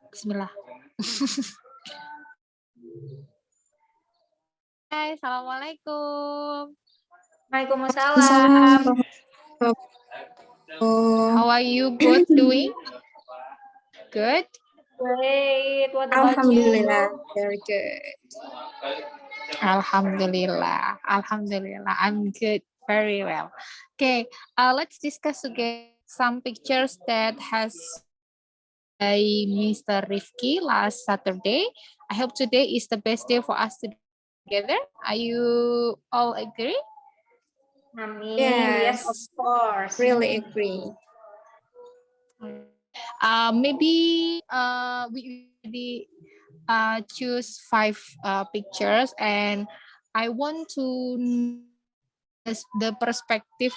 Bismillah. Hai, assalamualaikum. Waalaikumsalam. How are you both doing? Good. Great. What about you? Alhamdulillah, very good. Alhamdulillah. Alhamdulillah. I'm good. Very well. Okay. Let's discuss again some pictures that has by Mr. Rifki last Saturday. I hope today is the best day for us to together. Are you all agree? Amin. Yes, Yes, of course. really agree. Maybe we already choose 5 pictures, and I want to know the perspective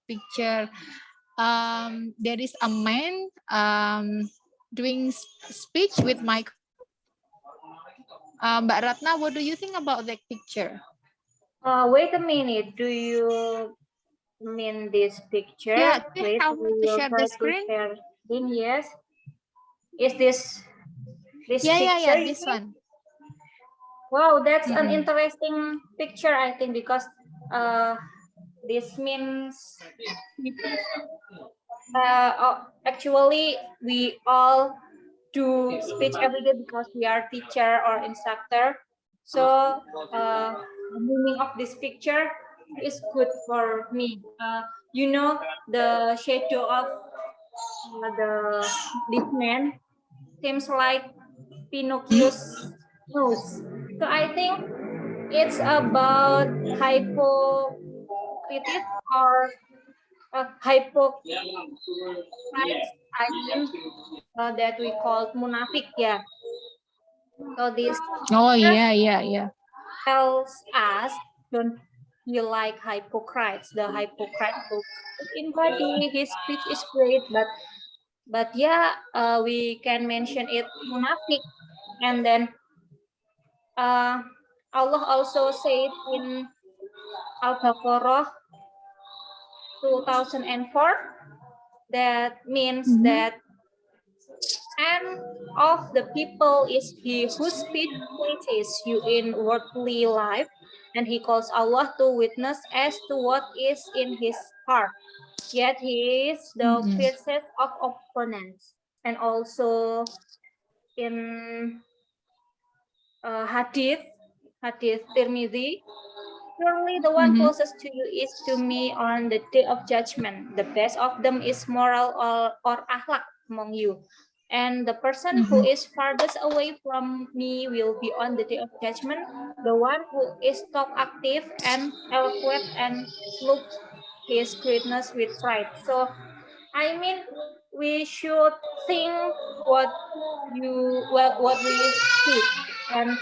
picture. There is a man doing speech with Mike. Mbak Ratna, what do you think about that picture? Wait a minute. Do you mean this picture? Yeah, do you Wait, have we to will share try the to screen? share screen. Yes. Is this Yeah, picture? this one. Wow, that's an interesting picture, I think, because this means actually we all do speech every day because we are teacher or instructor. So the meaning of this picture is good for me. You know, the shadow of this man seems like Pinocchio's nose. So I think it's about hypocrites or hypocrites. I mean that we call munafik. Yeah. So this Oh, yeah. tells us don't be like hypocrites. The hypocrite who in body, his speech is great, but yeah, we can mention it munafik. And then Allah also said in Al-Baqarah 2004 that means that and of the people is he whose speech pleases you in worldly life, and he calls Allah to witness as to what is in his heart. Yet he is the fiercest of opponents. And also in hadith Tirmidhi, surely the one closest to you is to me on the day of judgment. The best of them is moral or akhlak among you. And the person who is farthest away from me will be on the day of judgment, the one who is talk active and eloquent and look his greatness with pride. So I mean we should think what what we speak. And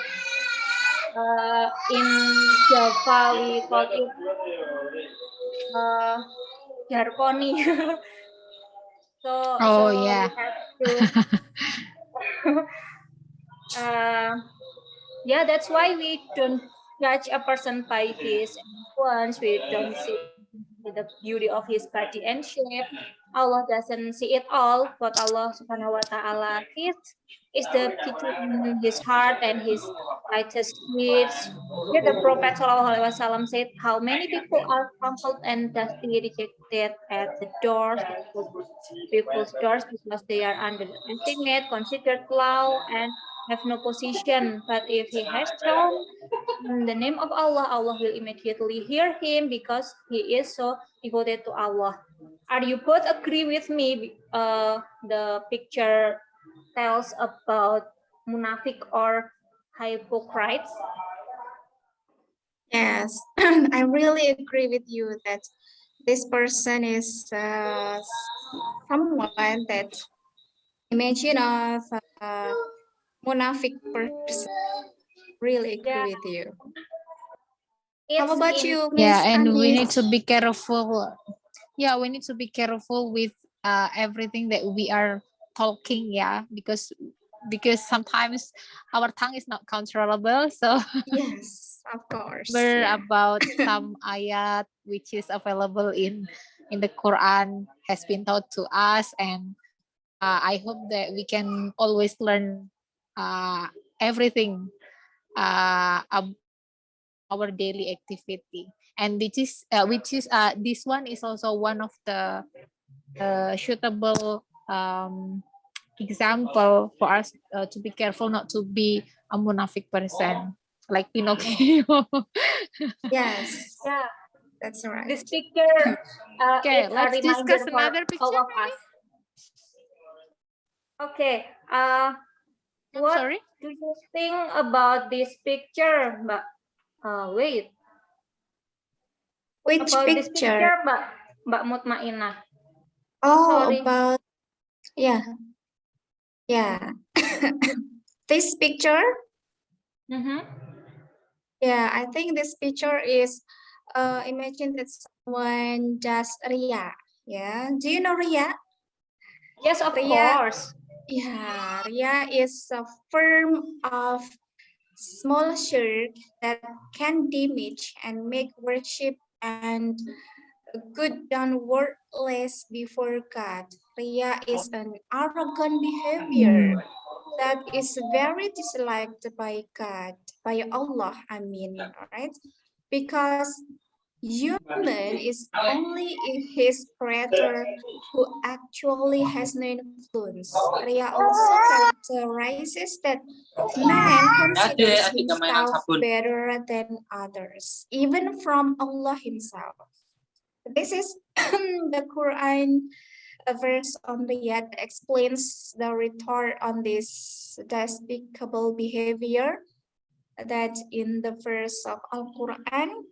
in Java we call it jargoni. so yeah. we have to yeah, that's why we don't judge a person by his influence. We don't see the beauty of his body and shape. Allah doesn't see it all. What Allah subhanahu wa ta'ala sees is the beauty in his heart and his righteous deeds. Here the Prophet ﷺ said, how many people are trampled and dusty rejected at the doors, people's doors, because they are underestimated, considered low, and have no position. But if he has shown in the name of Allah, Allah will immediately hear him because he is so devoted to Allah. Are you both agree with me? The picture tells about munafik or hypocrites. Yes, I really agree with you that this person is someone that imagine of a munafik person. Really agree with you. How about you, Yeah, Miss and we need Andis? to be careful. Yeah, we need to be careful with everything that we are talking. Yeah, because sometimes our tongue is not controllable. So Yes, of course. we're Yeah. about some ayat which is available in the Quran has been taught to us, and I hope that we can always learn everything from our daily activity, and this one is also one of the suitable example for us to be careful not to be a munafik person like Pinocchio. Yes, Yeah, that's right. this picture Okay, is a let's discuss reminder for another all picture of maybe. us. Okay, I'm what sorry. do you think about this picture, Mbak? Wait, Which about this picture? picture, Mbak Muthmainnah. Oh, Oh, sorry. about, yeah, yeah. This picture, Mm-hmm. yeah, I think this picture is, imagine that someone does Ria. Yeah, do you know Ria? Yes, of Ria, course. yeah, Ria is a form of small shirk that can damage and make worship and good done worthless before God. Ria is an arrogant behavior that is very disliked by God, by Allah, I mean, right? Because human is only his creator who actually has no influence. Ria also characterizes that man considers himself better than others, even from Allah himself. This is the Quran verse on the yet explains the retort on this despicable behavior that in the verse of Al-Quran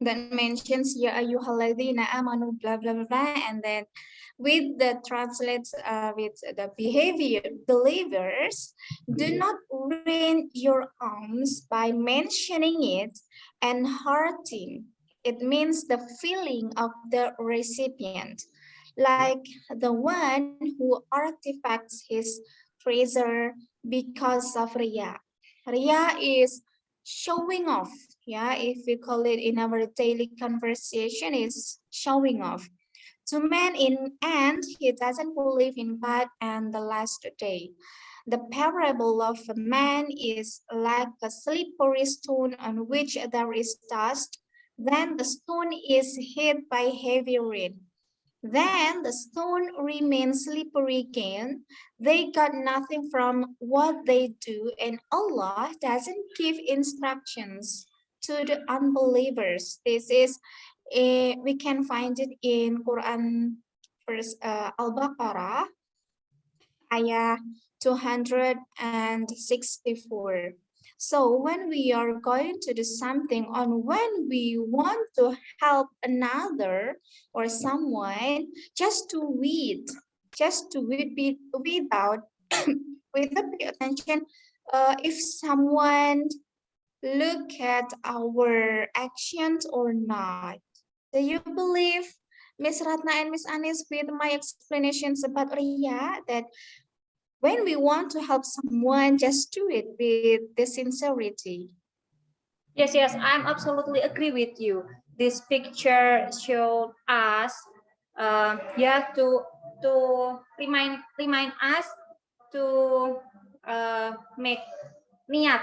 that mentions Ya ayyuhalladzina amanu blah blah blah blah, and then with the translates with the behavior believers, do not rain your arms by mentioning it and hurting. It means the feeling of the recipient, like the one who artifacts his treasure because of Riya. Riya is showing off. Yeah, if we call it in our daily conversation, is showing off. To man in end, he doesn't believe in God and the last day. The parable of a man is like a slippery stone on which there is dust. Then the stone is hit by heavy rain. Then the stone remains slippery again. They got nothing from what they do, and Allah doesn't give instructions to the unbelievers. This is we can find it in Quran verse Al-Baqarah ayah 264. So when we are going to do something on when we want to help another or someone, just to read without without pay attention, if someone look at our actions or not. Do you believe, Miss Ratna and Miss Anis, with my explanations about Ria, that when we want to help someone, just do it with the sincerity? Yes, yes, I'm absolutely agree with you. This picture showed us, yeah, to remind us to make niat,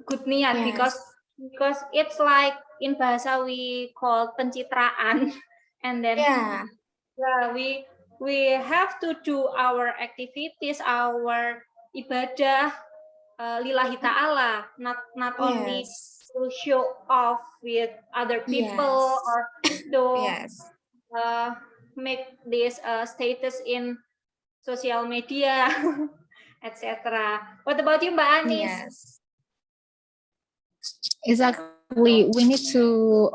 good niat, Yes. because it's like in bahasa we call pencitraan, and then Yeah. yeah, we have to do our activities, our ibadah lillahi ta'ala, not only Yes. to show off with other people Yes. or to Yes. uh, make this status in social media, etc. What about you, Mbak Anis? Yes. Exactly. We need to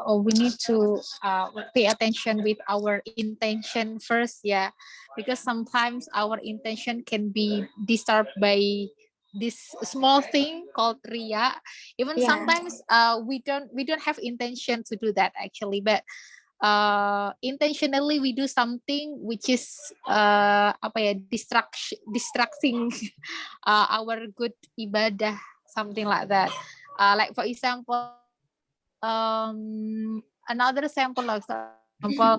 pay attention with our intention first, yeah, because sometimes our intention can be disturbed by this small thing called ria. Even Yeah. sometimes we don't have intention to do that actually, but intentionally we do something which is apa ya, distracting our good ibadah, something like that. Like for example, another example, like for example,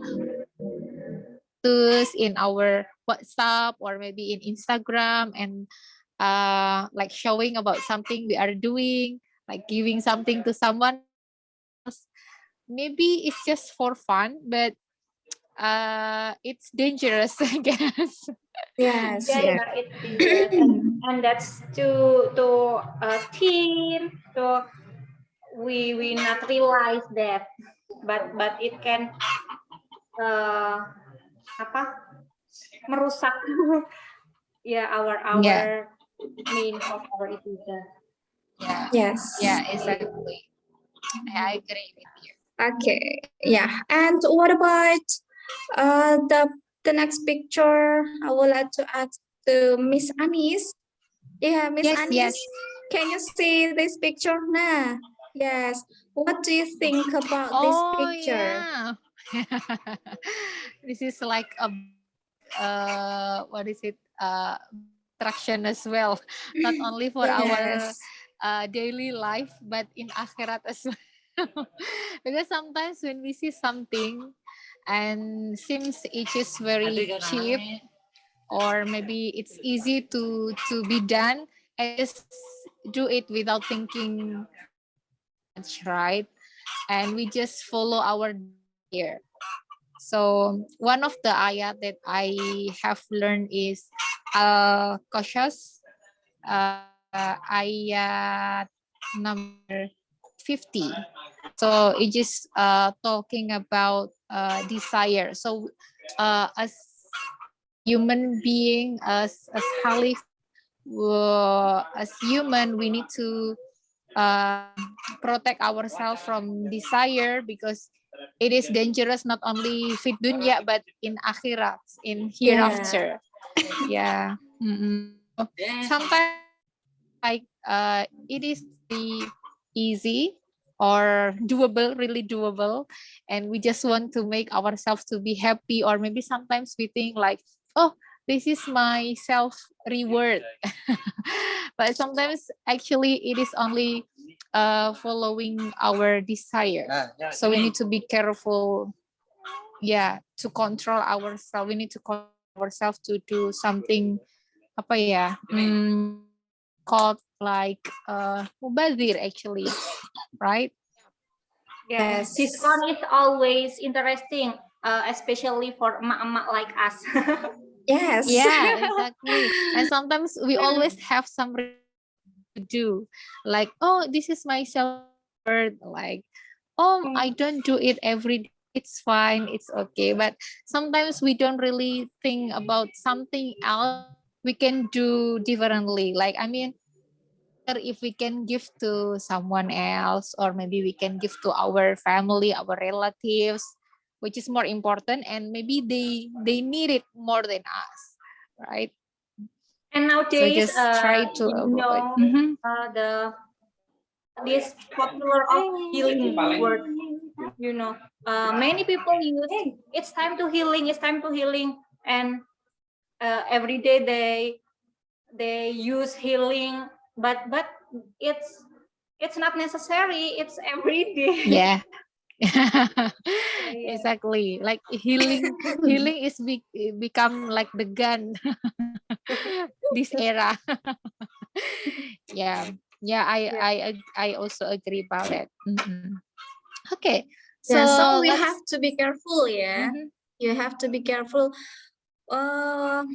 status in our WhatsApp or maybe in Instagram, and like showing about something we are doing, like giving something to someone else. Maybe it's just for fun, but it's dangerous, I guess. Yes, Yeah, yeah. yeah, it's dangerous, and that's to teen. So we not realize that, but it can apa merusak ya Yeah, our main of our itu. yeah, Yes. yeah, exactly. I agree with you. Okay. Yeah. And what about the next picture? I would like to ask to Miss Anis. Yeah, Miss Yes, Anis, yes. can you see this picture? Nah. Yes. What do you think about this Oh picture? yeah. This is like a what is it? Instruction as well, not only for our Yes. daily life, but in akhirat as well. Because sometimes when we see something and seems it is very cheap, or maybe it's easy to be done, and just do it without thinking much, right? And we just follow our desire. So one of the ayat that I have learned is cautious, ayat number 50. So it is talking about desire. So as human being, as Khalif, as human, we need to protect ourselves from desire, because it is dangerous not only fit dunya but in akhirat, in Yeah. hereafter. Yeah. Mm-mm. Sometimes like it is the easy or doable, really doable, and we just want to make ourselves to be happy, or maybe sometimes we think like, oh, this is my self reward. But sometimes actually it is only following our desire. So we need to be careful, yeah, to control ourselves. We need to control ourselves to do something apa ya, called like mubazir actually, right? Yeah, Yes. diskon is always interesting, especially for emak-emak like us. Yes. Yeah, exactly. And sometimes we always have some to do, like, oh, this is my self reward, like, oh, I don't do it every day, it's fine, it's okay. But sometimes we don't really think about something else we can do differently, like, I mean, if we can give to someone else, or maybe we can give to our family, our relatives, which is more important, and maybe they need it more than us, right? And So nowadays, just try to avoid. Mhm. the this popular of healing word, you know, many people use it's time to healing, it's time to healing, and every day they use healing, but it's not necessary. It's every day. Yeah. Yeah. Exactly, like healing is become like the gun this era. Yeah, yeah, Yeah. I also agree about it. Mhm. Okay, so Yeah, so we let's. have to be careful, yeah. Mhm. You have to be careful. Uh,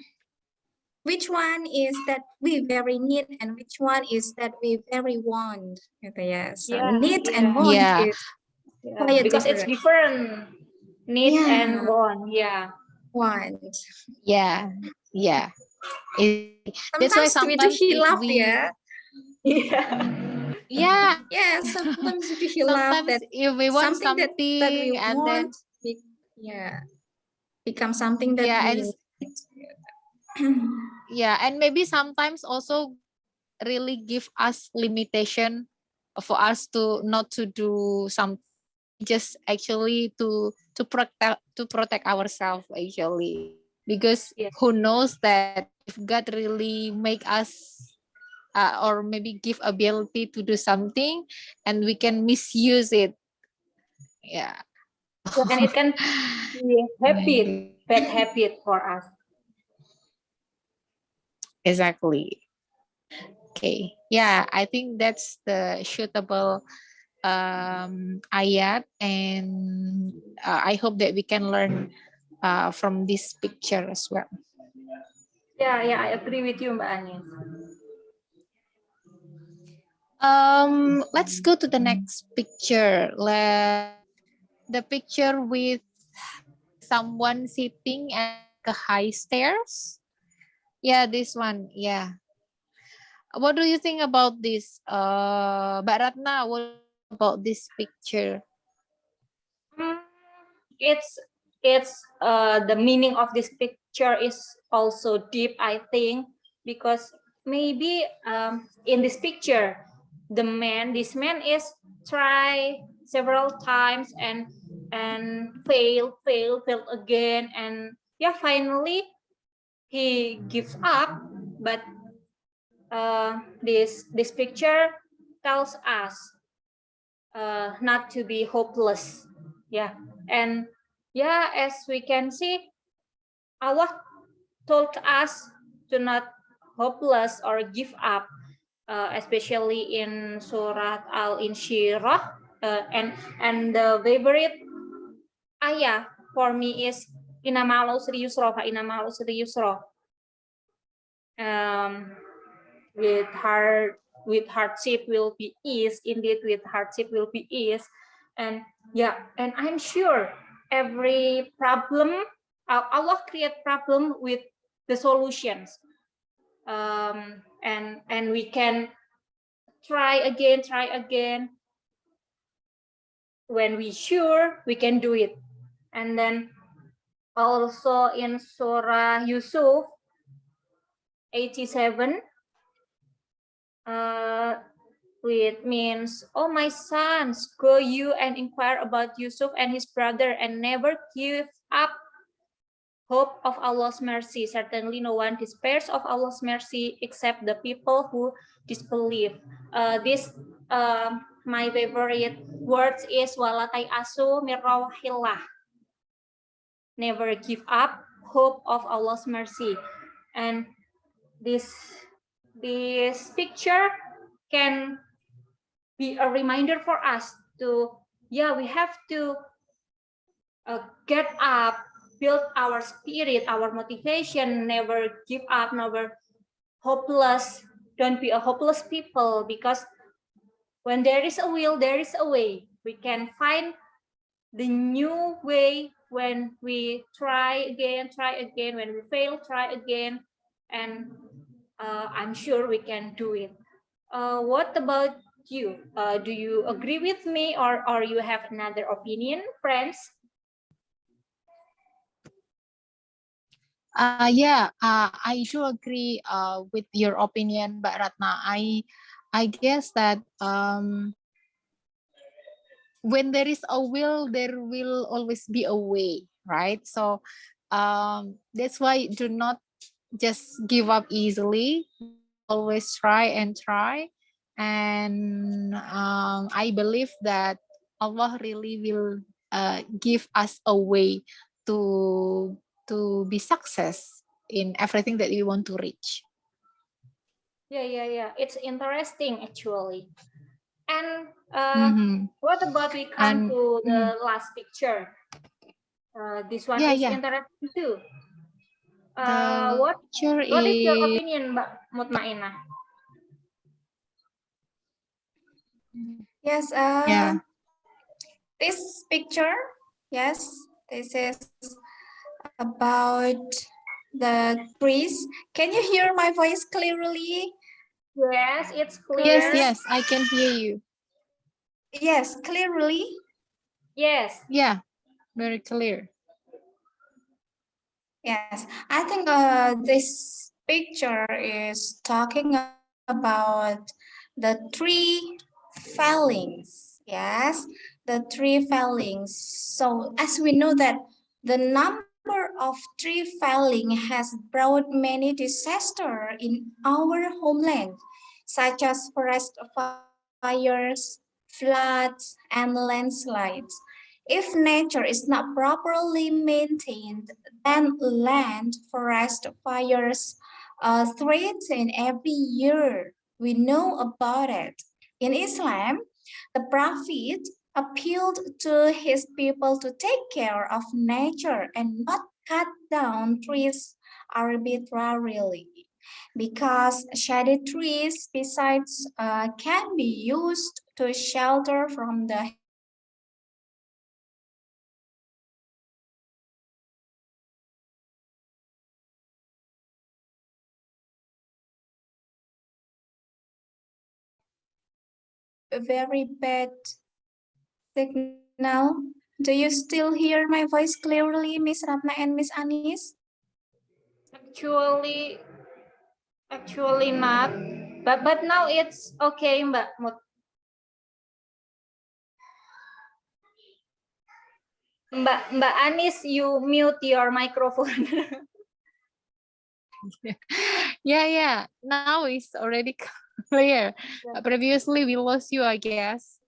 which one is that we very need and which one is that we very want? Okay, yeah. So Yeah, need and yeah, want Yeah, is yeah. quite Because it's different. different. Need and Yeah, want. Yeah. want. yeah, yeah. That's why Sometimes we do sometimes if hilaf, we, yeah. yeah, Yeah, sometimes we do hilaf sometimes that if we want something that we something and want, then, yeah, become something that yeah, we and need. yeah, and maybe sometimes also really give us limitation for us to not to do some, just actually to protect ourselves actually, because Yeah. who knows that if God really make us or maybe give ability to do something and we can misuse it. Yeah, And it can be Maybe. bad habit for us. Exactly. Okay. Yeah, I think that's the suitable ayat, and I hope that we can learn from this picture as well. Yeah, I agree with you, Mbak Anis. Let's go to the next picture. The picture with someone sitting at like a high stairs. Yeah, this one. Yeah. What do you think about this? Mbak Ratna, what do you think about this picture? Mm, it's the meaning of this picture is also deep, I think, because maybe in this picture this man is try several times and fail again, and yeah, finally he gives up. But this picture tells us not to be hopeless. Yeah, and yeah, as we can see, Allah told us to not hopeless or give up, especially in Surat Al-Insyirah, and the favorite ayah for me is Inna ma'al usri yusra fa inna ma'al usri yusra. Um, with hardship will be ease, indeed with hardship will be ease. And yeah, and I'm sure every problem, Allah create problem with the solutions, and we can try again. When we sure we can do it. And then also in Surah Yusuf 87, which means, "Oh my sons, go you and inquire about Yusuf and his brother, and never give up hope of Allah's mercy. Certainly no one despairs of Allah's mercy except the people who disbelieve." This my favorite words is walatai asu mirrawahillah. Never give up hope of Allah's mercy. And this picture can be a reminder for us to, yeah, we have to get up, build our spirit, our motivation, never give up, never hopeless. Don't be a hopeless people, because when there is a will, there is a way. We can find the new way when we try again, when we fail, try again, and I'm sure we can do it. What about you? Do you agree with me, or you have another opinion, friends? Yeah, I do agree with your opinion, Mbak Ratna. I guess that when there is a will, there will always be a way, right? So that's why do not just give up easily, but always try, and I believe that Allah really will give us a way to be success in everything that we want to reach. Yeah. It's interesting actually. And Mm-hmm. what about we come And to the last picture? This one is yeah, interesting too. the picture What is your is opinion, Mbak Muthmainnah? Yes, yeah. this picture, yes, this is about the trees. Can you hear my voice clearly? Yes, it's Yes, clear. yes, I can hear you. Yes, clearly. Yes. Yeah, very clear. Yes, I think this picture is talking about the tree fellings. Yes, the tree fellings. So as we know that the number of tree felling has brought many disasters in our homeland, such as forest fires, floods, and landslides. If nature is not properly maintained, then land, forest fires threaten every year. We know about it. In Islam, the Prophet appealed to his people to take care of nature and not cut down trees arbitrarily because shady trees besides can be used to shelter from the heat and very bad signal. Do you still hear my voice clearly, Miss Ratna and Miss Anis? Actually, actually not. But now it's okay, Mbak Mut. Mbak Anis, you mute your microphone. Yeah. Now it's already clear. Previously we lost you, I guess.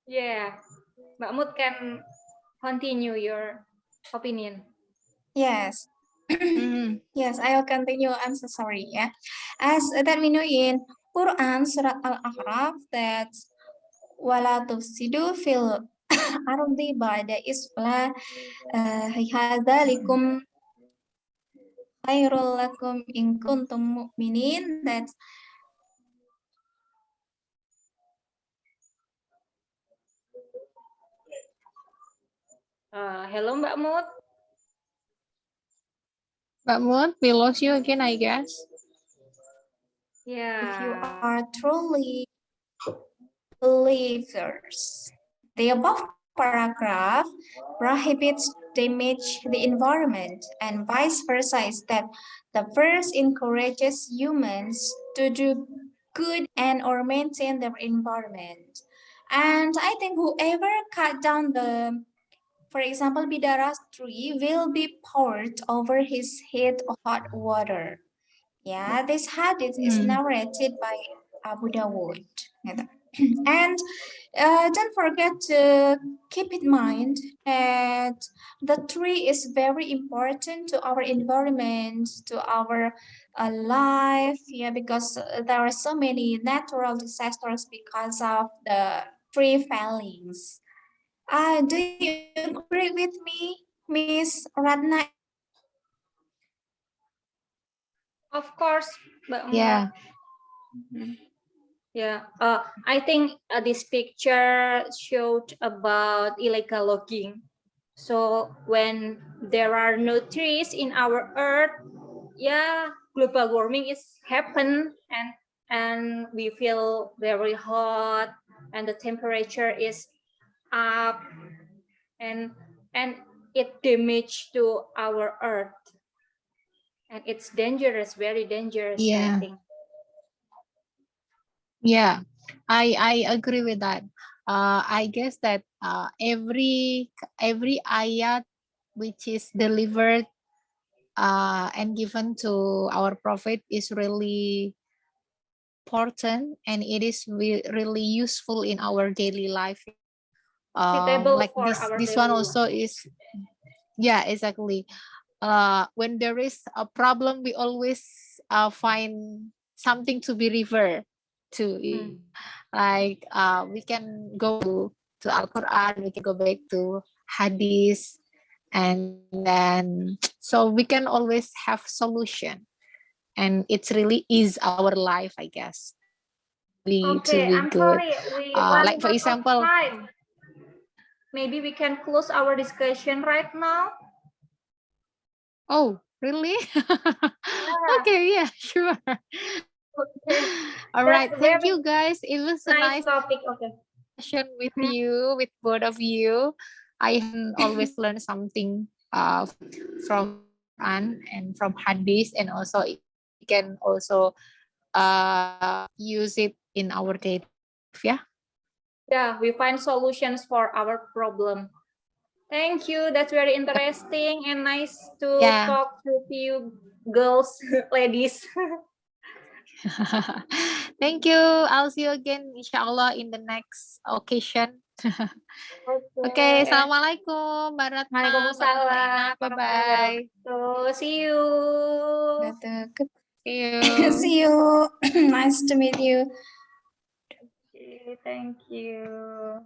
Yeah, Mbak Mut can continue your opinion. Yes. Mm. Yes, I will continue. I'm so sorry, yeah. As that we know in Quran Surat Al-A'raf that wala tufsidu fil ardi ba'da islah hadzalikum khairul lakum in kuntum mu'minin. That Hello, Mbak Mut. But Moon, we lost you again, I guess. if you Yeah. are truly believers. The above paragraph prohibits damage the environment and vice versa is that the verse encourages humans to do good and or maintain their environment. And I think whoever cut down the, for example, Bidara's tree will be poured over his head hot water. Yeah, this hadith is Mm. narrated by Abu Dawud. And don't forget to keep in mind that the tree is very important to our environment, to our life, yeah, because there are so many natural disasters because of the tree fellings. Do you agree with me, Miss Ratna and Miss Anis? Of course, Mbak Mut. Yeah. Yeah, I think this picture showed about illegal logging. So when there are no trees in our earth, yeah, global warming is happen and we feel very hot and the temperature is up and and it damage to our earth and it's dangerous, very dangerous, I Yeah. think. Yeah. I agree with that. I guess that every ayat which is delivered and given to our prophet is really important, and it is really useful in our daily life. Suitable Like for our this one daily life. also is, yeah, exactly. When there is a problem, we always find something to be refer to. Like we can go to Al Quran, we can go back to Hadith, and then so we can always have solution, and it's really is our life, I guess. To Okay, be I'm good. sorry, we run Like for out of example, time. Maybe we can close our discussion right now. oh really? Yeah, Okay, yeah, sure. okay. All That's right, a thank very you guys. It was a nice nice topic. Okay. session with Hmm. you, with both of you. I can always learn something from Quran and from Hadith, and also we can also use it in our daily life. Yeah. Yeah, we find solutions for our problem. Thank you. That's very interesting and nice to Yeah. talk to you girls, ladies. Thank you. I'll see you again, inshallah, in the next occasion. Okay, Okay. assalamualaikum, Mbak Ratna, Mbak Muthmainnah. Waalaikumsalam warahmatullahi Bye-bye. wabarakatuh. See you. See you. See you. Nice to meet you. Okay, thank you.